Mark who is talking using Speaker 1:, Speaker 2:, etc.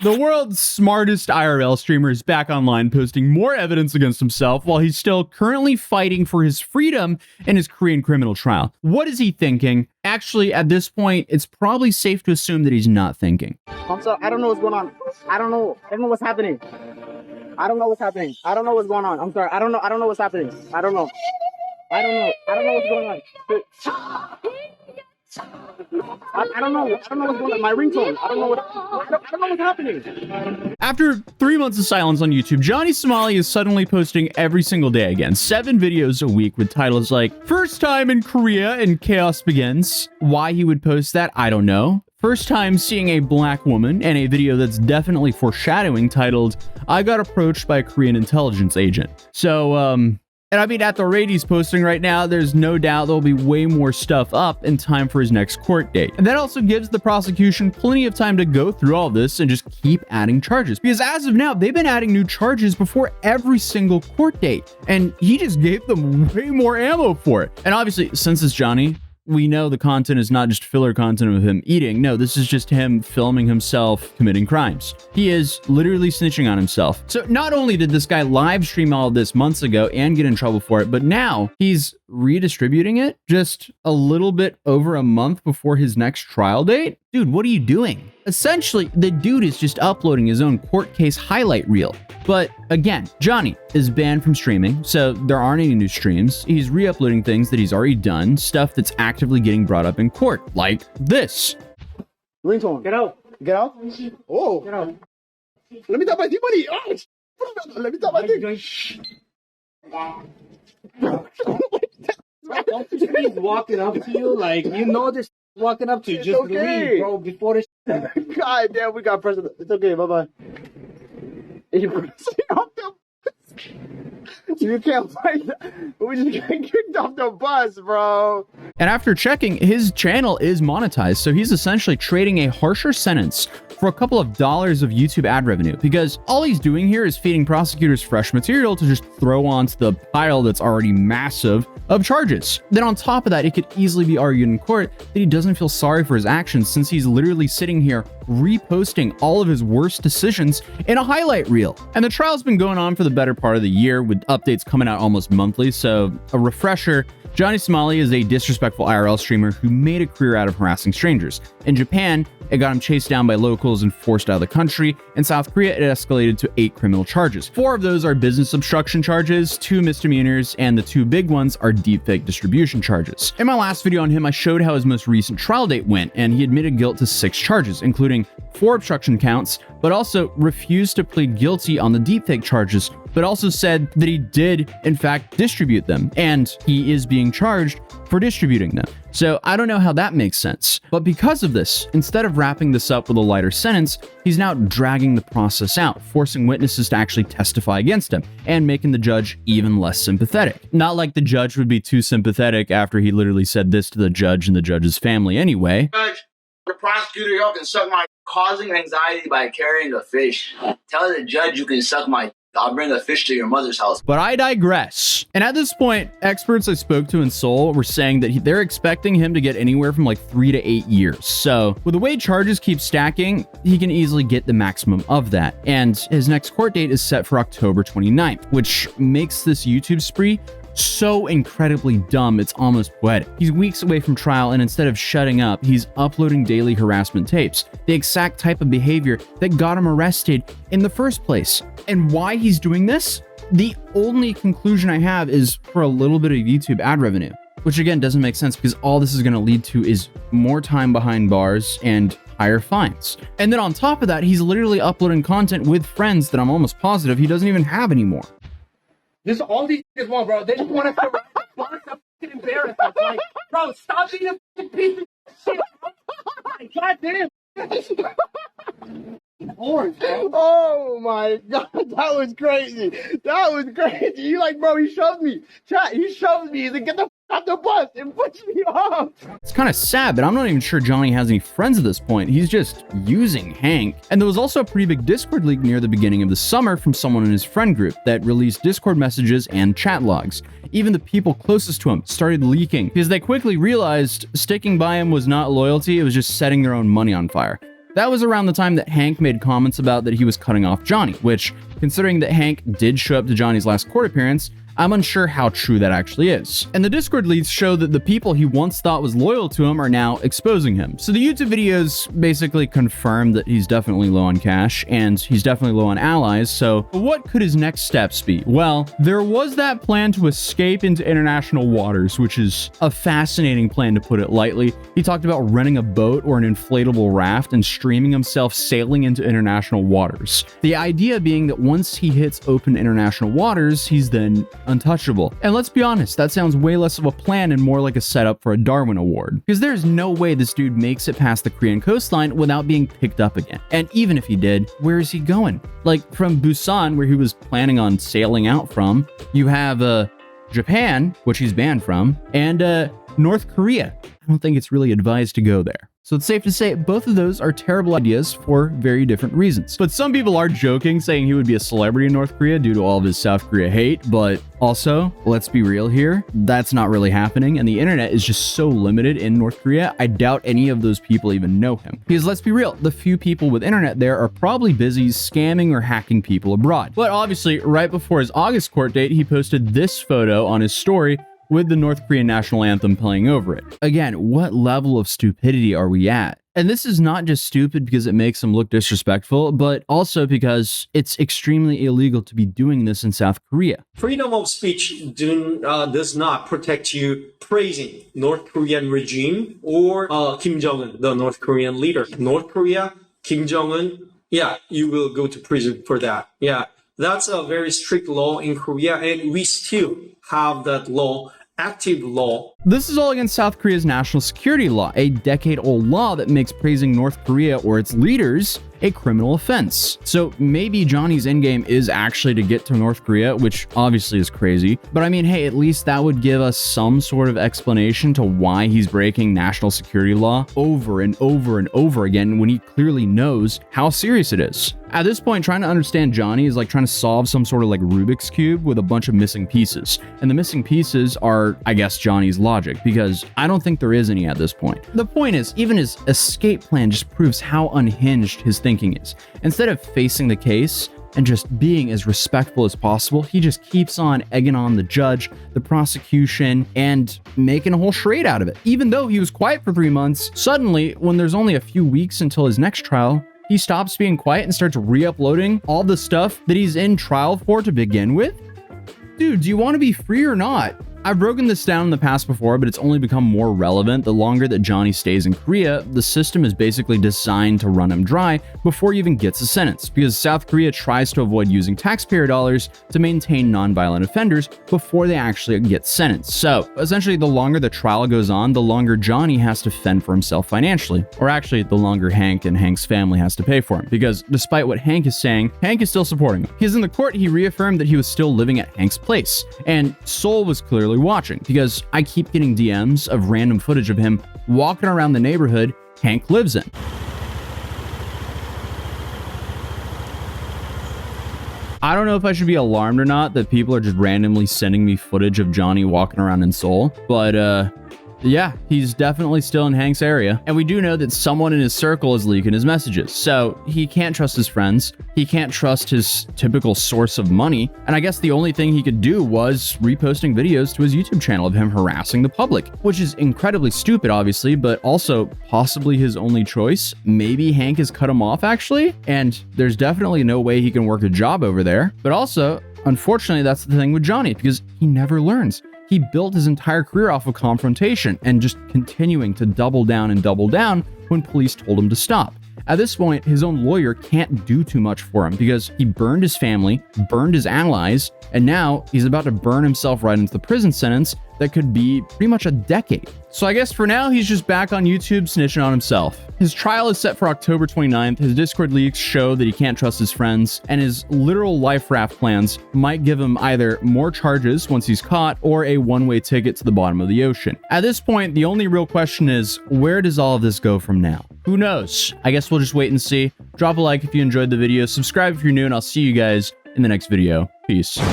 Speaker 1: The world's smartest IRL streamer is back online posting more evidence against himself while he's still currently fighting for his freedom in his Korean criminal trial. What is he thinking? Actually, at this point, it's probably safe to assume that he's not thinking.
Speaker 2: I'm sorry, I don't know what's going on. I don't know what's happening. I don't know what's happening. I don't know what's going on. I'm sorry. I don't know what's happening. I don't know what's going on. I don't know what's going on. My ringtone. I don't know what's happening.
Speaker 1: After 3 months of silence on YouTube, Johnny Somali is suddenly posting every single day again. 7 videos a week with titles like "First time in Korea and chaos begins." Why he would post that, I don't know. First time seeing a black woman, and a video that's definitely foreshadowing titled "I got approached by a Korean intelligence agent." So, and I mean, at the rate he's posting right now, there's no doubt there'll be way more stuff up in time for his next court date. And that also gives the prosecution plenty of time to go through all this and just keep adding charges. Because as of now, they've been adding new charges before every single court date. And he just gave them way more ammo for it. And obviously, since it's Johnny, we know the content is not just filler content of him eating. No, this is just him filming himself committing crimes. He is literally snitching on himself. So not only did this guy live stream all of this months ago and get in trouble for it, but now he's redistributing it just a little bit over a month before his next trial date. Dude, what are you doing? Essentially, the dude is just uploading his own court case highlight reel. But again, Johnny is banned from streaming, so there aren't any new streams. He's re-uploading things that he's already done, stuff that's actively getting brought up in court, like this.
Speaker 2: Ringtone. Get out. Get out. Oh. Get out. Let me tap my money. Oh. Let me tap my thing.
Speaker 3: Don't you think he's walking up to you like you know this walking up to you? Just
Speaker 2: okay.
Speaker 3: leave, bro, before this.
Speaker 2: God damn, we got president. It's okay. Bye bye. You can't fight that. We just get kicked off the bus, bro.
Speaker 1: And after checking, his channel is monetized, so he's essentially trading a harsher sentence for a couple of dollars of YouTube ad revenue, because all he's doing here is feeding prosecutors fresh material to just throw onto the pile that's already massive of charges. Then on top of that, it could easily be argued in court that he doesn't feel sorry for his actions, since he's literally sitting here reposting all of his worst decisions in a highlight reel. And the trial's been going on for the better part of the year, with updates coming out almost monthly. So a refresher: Johnny Somali is a disrespectful IRL streamer who made a career out of harassing strangers. In Japan, it got him chased down by locals and forced out of the country. In South Korea, it escalated to 8 criminal charges. 4 of those are business obstruction charges, 2 misdemeanors, and the 2 big ones are deepfake distribution charges. In my last video on him, I showed how his most recent trial date went, and he admitted guilt to 6 charges, including 4 obstruction counts, but also refused to plead guilty on the deepfake charges, but also said that he did, in fact, distribute them, and he is being charged for distributing them. So I don't know how that makes sense. But because of this, instead of wrapping this up with a lighter sentence, he's now dragging the process out, forcing witnesses to actually testify against him, and making the judge even less sympathetic. Not like the judge would be too sympathetic after he literally said this to the judge and the judge's family anyway.
Speaker 4: Judge, the prosecutor, y'all can suck my causing anxiety by carrying a fish. Tell the judge you can suck my. I'll bring a fish to your mother's house.
Speaker 1: But I digress. And at this point, experts I spoke to in Seoul were saying that they're expecting him to get anywhere from like 3 to 8 years. So with the way charges keep stacking, he can easily get the maximum of that. And his next court date is set for October 29th, which makes this YouTube spree so incredibly dumb, it's almost poetic. He's weeks away from trial, and instead of shutting up, he's uploading daily harassment tapes, the exact type of behavior that got him arrested in the first place. And why he's doing this? The only conclusion I have is for a little bit of YouTube ad revenue, which again doesn't make sense, because all this is going to lead to is more time behind bars and higher fines. And then on top of that, he's literally uploading content with friends that I'm almost positive he doesn't even have anymore.
Speaker 3: This is all these niggas want, bro. They just want us to ride the bus to fucking embarrass us. Like, bro, stop being a fucking piece of shit, bro. Like, goddamn. Orange, bro.
Speaker 2: Oh my god, that was crazy. That was crazy. You like, bro, he shoved me. Chat, he shoved me. He's like, get the f off the bus and push me off.
Speaker 1: It's kind of sad, but I'm not even sure Johnny has any friends at this point. He's just using Hank. And there was also a pretty big Discord leak near the beginning of the summer from someone in his friend group that released Discord messages and chat logs. Even the people closest to him started leaking because they quickly realized sticking by him was not loyalty, it was just setting their own money on fire. That was around the time that Hank made comments about that he was cutting off Johnny, which, considering that Hank did show up to Johnny's last court appearance, I'm unsure how true that actually is. And the Discord leaks show that the people he once thought was loyal to him are now exposing him. So the YouTube videos basically confirm that he's definitely low on cash and he's definitely low on allies. So what could his next steps be? Well, there was that plan to escape into international waters, which is a fascinating plan to put it lightly. He talked about renting a boat or an inflatable raft and streaming himself sailing into international waters. The idea being that once he hits open international waters, he's then untouchable. And let's be honest, that sounds way less of a plan and more like a setup for a Darwin Award. Because there's no way this dude makes it past the Korean coastline without being picked up again. And even if he did, where is he going? Like from Busan, where he was planning on sailing out from, you have Japan, which he's banned from, and North Korea. I don't think it's really advised to go there. So it's safe to say both of those are terrible ideas for very different reasons. But some people are joking, saying he would be a celebrity in North Korea due to all of his South Korea hate. But also, let's be real here, that's not really happening. And the internet is just so limited in North Korea, I doubt any of those people even know him. Because let's be real, the few people with internet there are probably busy scamming or hacking people abroad. But obviously, right before his August court date, he posted this photo on his story with the North Korean national anthem playing over it. Again, what level of stupidity are we at? And this is not just stupid because it makes him look disrespectful, but also because it's extremely illegal to be doing this in South Korea.
Speaker 5: Freedom of speech does not protect you praising North Korean regime or Kim Jong-un, the North Korean leader. North Korea, Kim Jong-un, yeah, you will go to prison for that. Yeah, that's a very strict law in Korea, and we still have that law, active law.
Speaker 1: This is all against South Korea's national security law, a decade-old law that makes praising North Korea or its leaders a criminal offense. So maybe Johnny's endgame is actually to get to North Korea, which obviously is crazy. But I mean, hey, at least that would give us some sort of explanation to why he's breaking national security law over and over and over again when he clearly knows how serious it is. At this point, trying to understand Johnny is like trying to solve some sort of like Rubik's Cube with a bunch of missing pieces. And the missing pieces are, I guess, Johnny's logic, because I don't think there is any at this point. The point is, even his escape plan just proves how unhinged his thinking is. Instead of facing the case and just being as respectful as possible, he just keeps on egging on the judge, the prosecution, and making a whole charade out of it. Even though he was quiet for 3 months, suddenly, when there's only a few weeks until his next trial, he stops being quiet and starts re-uploading all the stuff that he's in trial for to begin with? Dude, do you want to be free or not? I've broken this down in the past before, but it's only become more relevant the longer that Johnny stays in Korea. The system is basically designed to run him dry before he even gets a sentence, because South Korea tries to avoid using taxpayer dollars to maintain non-violent offenders before they actually get sentenced. So essentially, the longer the trial goes on, the longer Johnny has to fend for himself financially, or actually the longer Hank and Hank's family has to pay for him, because despite what Hank is saying, Hank is still supporting him. Because in the court, he reaffirmed that he was still living at Hank's place, and Seoul was clearly watching, because I keep getting DMs of random footage of him walking around the neighborhood Hank lives in. I don't know if I should be alarmed or not that people are just randomly sending me footage of Johnny walking around in Seoul, but yeah, he's definitely still in Hank's area. And we do know that someone in his circle is leaking his messages. So he can't trust his friends. He can't trust his typical source of money. And I guess the only thing he could do was reposting videos to his YouTube channel of him harassing the public, which is incredibly stupid, obviously, but also possibly his only choice. Maybe Hank has cut him off, actually. And there's definitely no way he can work a job over there. But also, unfortunately, that's the thing with Johnny, because he never learns. He built his entire career off of confrontation and just continuing to double down when police told him to stop. At this point, his own lawyer can't do too much for him because he burned his family, burned his allies, and now he's about to burn himself right into the prison sentence that could be pretty much a decade. So I guess for now, he's just back on YouTube snitching on himself. His trial is set for October 29th. His Discord leaks show that he can't trust his friends, and his literal life raft plans might give him either more charges once he's caught or a one-way ticket to the bottom of the ocean. At this point, the only real question is, where does all of this go from now? Who knows? I guess we'll just wait and see. Drop a like if you enjoyed the video, subscribe if you're new, and I'll see you guys in the next video. Peace.